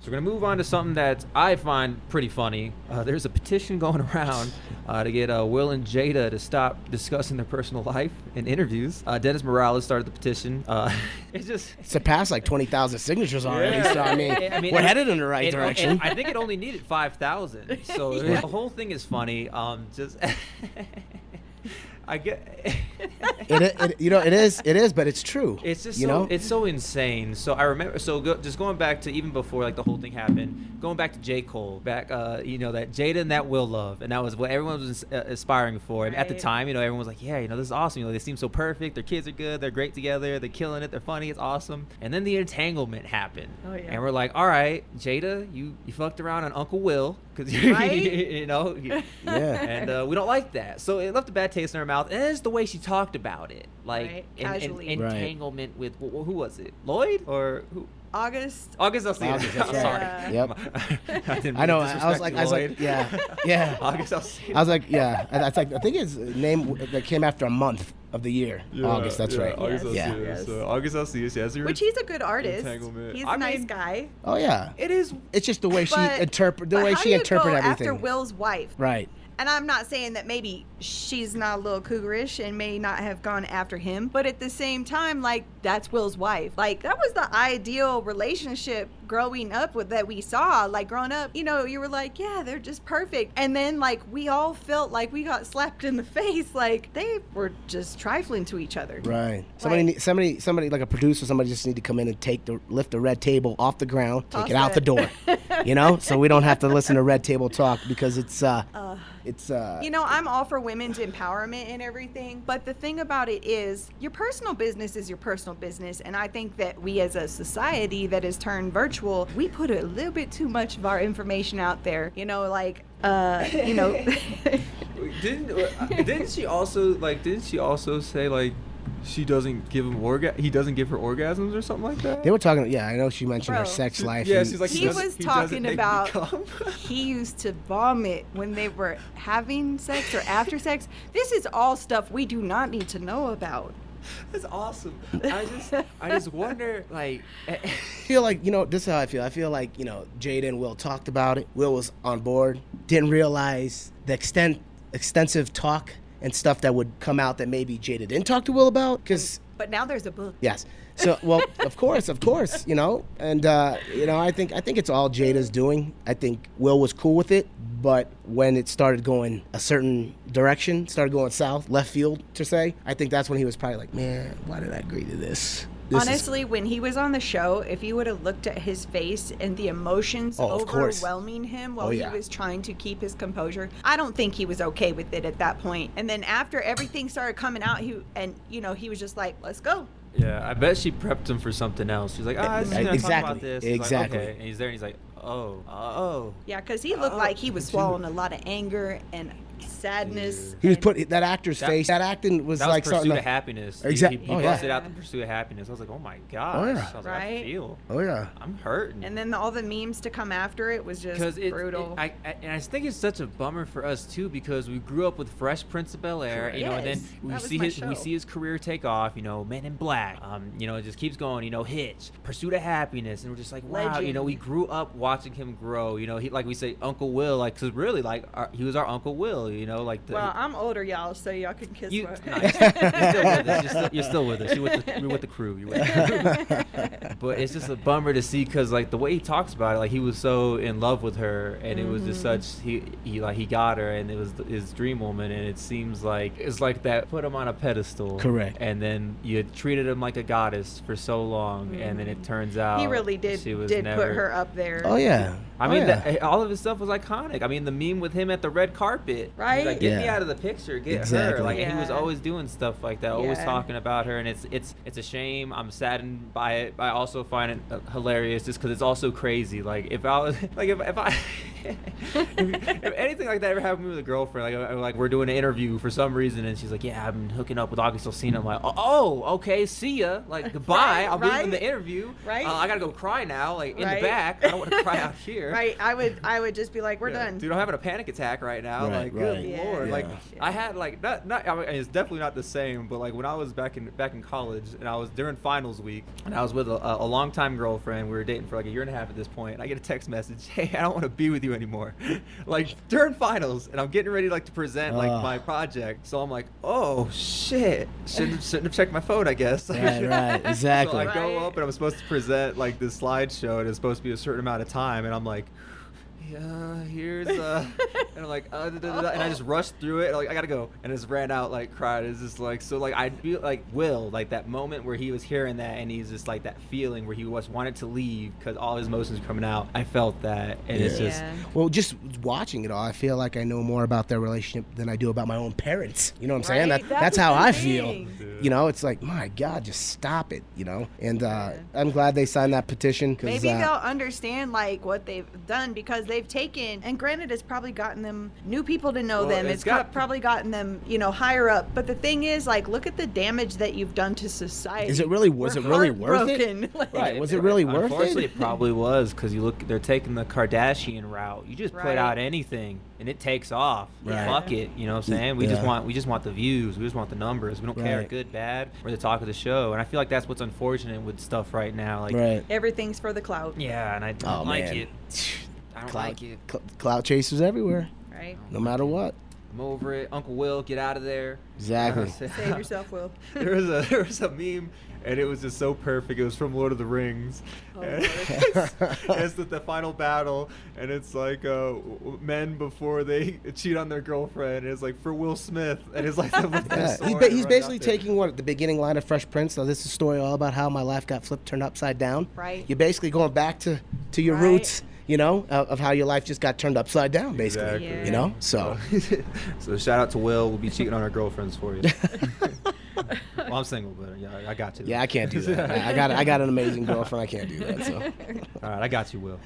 So we're going to move on to something that I find pretty funny. There's a petition going around to get Will and Jada to stop discussing their personal life in interviews. Dennis Morales started the petition. It's surpassed like 20,000 signatures already. Yeah. So, I mean, we're headed in the right direction. I think it only needed 5,000. So the whole thing is funny. I get it is, but it's true. It's just it's so insane. So I remember, just going back to even before like the whole thing happened, going back to J. Cole, back that Jada and that Will love, and that was what everyone was aspiring for. And at the time, everyone was like, yeah, this is awesome. They seem so perfect. Their kids are good. They're great together. They're killing it. They're funny. It's awesome. And then the entanglement happened. Oh yeah. And we're like, all right, Jada, you fucked around on Uncle Will because Yeah. And we don't like that. So it left a bad taste in our mouth. And it's the way she talked about it, like casually. entanglement with who was it, Lloyd or who? August Alsina. That's Sorry. Yep. I know. I was like, yeah. August Alsina. I was like, yeah. I think his name that came after a month of the year. August. That's right. August Alsina. Yes. So August Alsina. Yes, which he's a good artist. He's a nice mean, guy. Oh yeah. It is. It's just the way she interpret everything. After Will's wife. Right. And I'm not saying that maybe she's not a little cougarish and may not have gone after him, but at the same time, like, that's Will's wife. Like, that was the ideal relationship growing up that we saw. Like, growing up, you were like, yeah, they're just perfect. And then, like, we all felt like we got slapped in the face. Like, they were just trifling to each other. Right. Somebody like a producer, somebody just need to come in and lift the red table off the ground, take it out the door. So we don't have to listen to red table talk because it's I'm all for women's empowerment and everything, but the thing about it is your personal business is your personal business, and I think that we as a society that has turned virtual, we put a little bit too much of our information out there, Didn't she also say like she doesn't give him he doesn't give her orgasms or something like that? They were talking. Yeah, I know she mentioned her sex life. Yeah, she's like he was talking about he used to vomit when they were having sex or after sex. This is all stuff we do not need to know about. That's awesome. I just wonder, like, I feel like, this is how I feel. I feel like, Jada and Will talked about it. Will was on board, didn't realize the extensive talk and stuff that would come out that maybe Jada didn't talk to Will about. But now there's a book. Yes. So, well, of course, and I think it's all Jada's doing. I think Will was cool with it, but when it started going a certain direction, started going south, left field to say, I think that's when he was probably like, man, why did I agree to this? Honestly, when he was on the show, if you would have looked at his face and the emotions overwhelming him while he was trying to keep his composure, I don't think he was okay with it at that point. And then after everything started coming out, he was just like, let's go. Yeah, I bet she prepped him for something else. She's like, talk about this. Exactly. Like, okay. And he's there and he's like, oh. Yeah, because he looked like he was swallowing a lot of anger and sadness. He was putting that actor's face. That acting was like something. Pursuit of Happiness. Exactly. He busted out the Pursuit of Happiness. I was like, oh my gosh. Oh, yeah. I was like, I feel. Oh yeah. I'm hurting. And then all the memes to come after it was just brutal. I think it's such a bummer for us too because we grew up with Fresh Prince of Bel-Air, and then we see his career take off. Men in Black. It just keeps going. Hitch, Pursuit of Happiness, and we're just like, wow. Legend. We grew up watching him grow. He, like we say, Uncle Will, like, cause really, like, he was our Uncle Will. Well, I'm older, y'all, so y'all can kiss me. You're still with us. You're with the crew. But it's just a bummer to see because like the way he talks about it, like he was so in love with her, and it was just such he got her, and it was his dream woman, and it seems like it's like that put him on a pedestal. Correct. And then you treated him like a goddess for so long, and then it turns out he really did put her up there. Oh yeah. I mean, all of his stuff was iconic. I mean, the meme with him at the red carpet, right? Like, get me out of the picture, get her. Like, and he was always doing stuff like that, always talking about her, and it's a shame. I'm saddened by it. I also find it hilarious just because it's also crazy. Like, if I was, like, if I if anything like that ever happened with a girlfriend, like we're doing an interview for some reason, and she's like, "Yeah, I've been hooking up with August Alsina." I'm like, "Oh, okay, see ya. Like, goodbye. I'll be in the interview. Right. I gotta go cry now. Like in the back. I don't want to cry out here. Right. I would just be like, we're done. Dude, I'm having a panic attack right now. Right, like, right. good lord. Yeah. Like, I had like not. I mean, it's definitely not the same. But like when I was back in college, and I was during finals week, and I was with a longtime girlfriend. We were dating for like a year and a half at this point. And I get a text message, "Hey, I don't want to be with you anymore." Like during finals, and I'm getting ready like to present like my project. So I'm like, "Oh shit, shouldn't have checked my phone, I guess." Right, exactly. So I go up and I'm supposed to present like this slideshow, and it's supposed to be a certain amount of time, and I'm like, yeah, here's and I'm like and I just rushed through it, like I gotta go, and just ran out, like cried. It's just like, so like I feel like Will, like that moment where he was hearing that, and he's just like that feeling where he wanted to leave because all his emotions were coming out. I felt that, and it's just well, just watching it all, I feel like I know more about their relationship than I do about my own parents. You know what I'm saying? That's how I feel. You know, it's like, my God, just stop it. You know, and I'm glad they signed that petition. Cause, maybe they'll understand like what they've done, because they've taken, and granted, it's probably gotten them new people to know them. It's probably gotten them, you know, higher up. But the thing is, like, look at the damage that you've done to society. Was it really worth it? Like, right. Was it really worth it? Unfortunately, it probably was, because you look, they're taking the Kardashian route. You just put out anything and it takes off. Right. Fuck it, you know what I'm saying? We just want the views. We just want the numbers. We don't care good, bad. We're the talk of the show, and I feel like that's what's unfortunate with stuff right now. Like, everything's for the clout. Yeah, and I don't like it. I don't clout, like it. Clout chasers everywhere. Right. No matter what. I'm over it. Uncle Will, get out of there. Exactly. Save yourself, Will. there was a meme, and it was just so perfect. It was from Lord of the Rings. And it's the final battle, and it's like men before they cheat on their girlfriend. And it's like for Will Smith, and it's like he's basically taking the beginning line of Fresh Prince. So this is a story all about how my life got turned upside down. Right. You're basically going back to your roots. You know, of how your life just got turned upside down, basically. Exactly. Yeah. You know, so. So shout out to Will. We'll be cheating on our girlfriends for you. Well, I'm single, but yeah, I got you. Yeah, I can't do that. I got an amazing girlfriend. I can't do that. So. All right, I got you, Will.